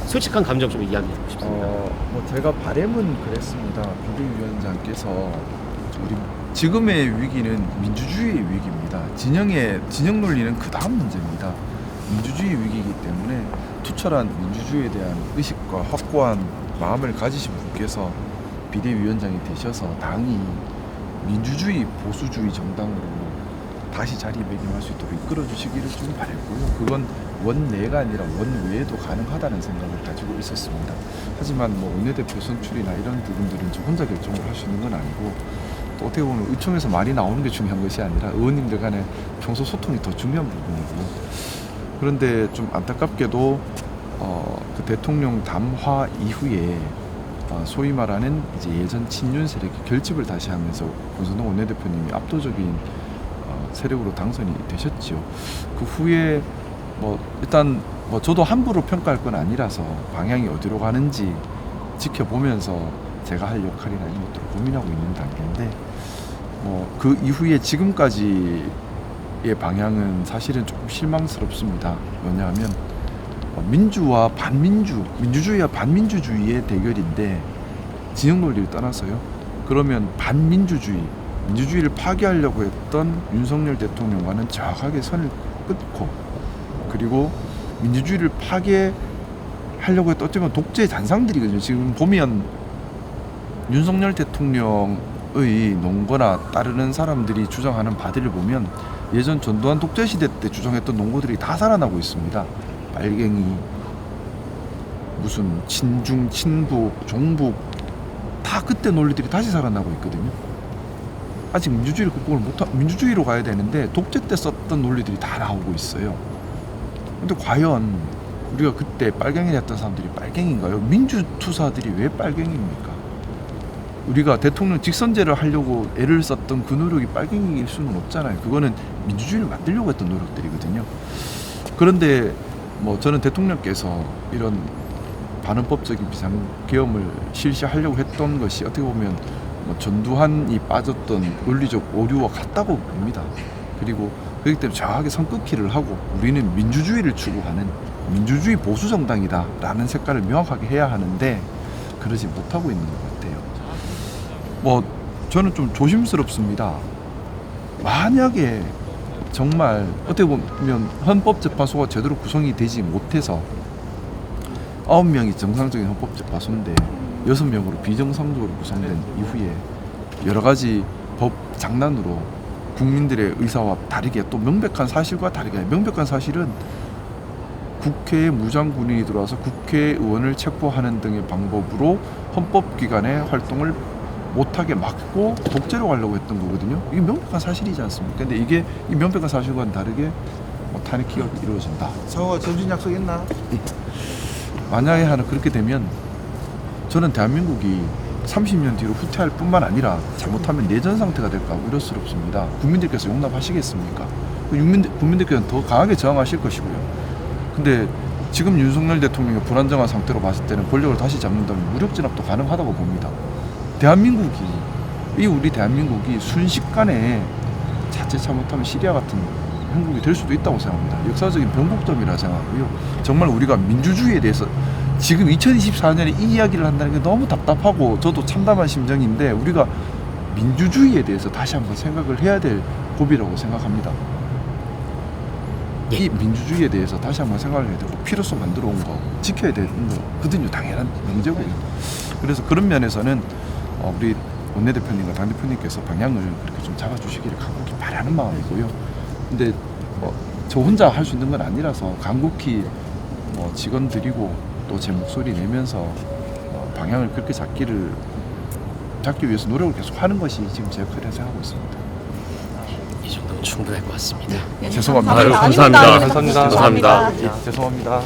솔직한 감정 좀 이야기해 주고 싶습니다. 뭐 제가 바람은 그랬습니다. 비대위원장께서 우리 지금의 위기는 민주주의의 위기입니다. 진영 논리는 그 다음 문제입니다. 민주주의 위기이기 때문에 투철한 민주주의에 대한 의식과 확고한 마음을 가지신 분께서 비대위원장이 되셔서 당이 민주주의 보수주의 정당으로 다시 자리매김할 수 있도록 이끌어 주시기를 좀 바랬고요. 그건 원내가 아니라 원외에도 가능하다는 생각을 가지고 있었습니다. 하지만 뭐 원내대표 선출이나 이런 부분들은 저 혼자 결정을 할 수 있는 건 아니고, 또 어떻게 보면 의총에서 말이 나오는 게 중요한 것이 아니라 의원님들 간의 평소 소통이 더 중요한 부분이고, 그런데 좀 안타깝게도 그 대통령 담화 이후에 소위 말하는 이제 예전 친윤 세력이 결집을 다시 하면서 권선동 원내대표님이 압도적인 세력으로 당선이 되셨죠. 그 후에 뭐 일단 뭐 저도 함부로 평가할 건 아니라서 방향이 어디로 가는지 지켜보면서 제가 할 역할이나 이런 것들을 고민하고 있는 단계인데, 뭐 그 이후에 지금까지의 방향은 사실은 조금 실망스럽습니다. 왜냐하면 민주와 반민주, 민주주의와 반민주주의의 대결인데 진영 논리를 떠나서요. 그러면 반민주주의, 민주주의를 파괴하려고 했던 윤석열 대통령과는 정확하게 선을 끊고, 그리고 민주주의를 파괴하려고 했던 어쩌면 독재 잔상들이거든요. 지금 보면 윤석열 대통령의 논거나 따르는 사람들이 주장하는 바들을 보면 예전 전두환 독재시대 때 주장했던 논거들이 다 살아나고 있습니다. 빨갱이, 무슨 친중, 친북, 종북, 다 그때 논리들이 다시 살아나고 있거든요. 아직 민주주의를 극복을 민주주의로 가야 되는데 독재 때 썼던 논리들이 다 나오고 있어요. 근데 과연 우리가 그때 빨갱이를 했던 사람들이 빨갱인가요? 민주투사들이 왜 빨갱입니까? 우리가 대통령 직선제를 하려고 애를 썼던 그 노력이 빨갱이일 수는 없잖아요. 그거는 민주주의를 만들려고 했던 노력들이거든요. 그런데 뭐 저는 대통령께서 이런 반헌법적인 비상계엄을 실시하려고 했던 것이 어떻게 보면 뭐 전두환이 빠졌던 논리적 오류와 같다고 봅니다. 그리고 그렇기 때문에 정확하게 선긋기를 하고 우리는 민주주의를 추구하는 민주주의 보수 정당이다 라는 색깔을 명확하게 해야 하는데 그러지 못하고 있는 것 같아요. 뭐 저는 좀 조심스럽습니다. 만약에 정말 어떻게 보면 헌법재판소가 제대로 구성이 되지 못해서 9명이 정상적인 헌법재판소인데 6명으로 비정상적으로 구성된 이후에 여러 가지 법 장난으로 국민들의 의사와 다르게, 또 명백한 사실과 다르게, 명백한 사실은 국회에 무장군인이 들어와서 국회의원을 체포하는 등의 방법으로 헌법기관의 활동을 못하게 막고 독재로 가려고 했던 거거든요. 이게 명백한 사실이지 않습니까? 근데 이게 이 명백한 사실과는 다르게 탄핵 기각이 이루어진다. 성호 점심 약속했나? 만약에 하나 그렇게 되면 저는 대한민국이 30년 뒤로 후퇴할 뿐만 아니라 잘못하면 내전 상태가 될까 우려스럽습니다. 국민들께서 용납하시겠습니까? 국민들께서는 더 강하게 저항하실 것이고요. 근데 지금 윤석열 대통령이 불안정한 상태로 봤을 때는 권력을 다시 잡는다면 무력 진압도 가능하다고 봅니다. 우리 대한민국이 순식간에 자칫 잘못하면 시리아 같은 한국이 될 수도 있다고 생각합니다. 역사적인 변곡점이라 생각하고요. 정말 우리가 민주주의에 대해서 지금 2024년에 이 이야기를 한다는 게 너무 답답하고 저도 참담한 심정인데, 우리가 민주주의에 대해서 다시 한번 생각을 해야 될 고비라고 생각합니다. 이 민주주의에 대해서 다시 한번 생각을 해야 되고, 피로써 만들어 온 거 지켜야 되는 거 그든요 당연한 명제고요. 그래서 그런 면에서는 우리 원내대표님과 당대표님께서 방향을 그렇게 좀 잡아주시기를 간곡히 바라는 마음이고요. 근데 저 혼자 할 수 있는 건 아니라서 간곡히 직원들이고 또 제 목소리 내면서 방향을 그렇게 잡기 위해서 노력을 계속 하는 것이 지금 제 역할이라고 생각하고 있습니다. 이 정도면 충분할 것 같습니다. 죄송합니다. 아유, 감사합니다. 감사합니다. 감사합니다. 죄송합니다.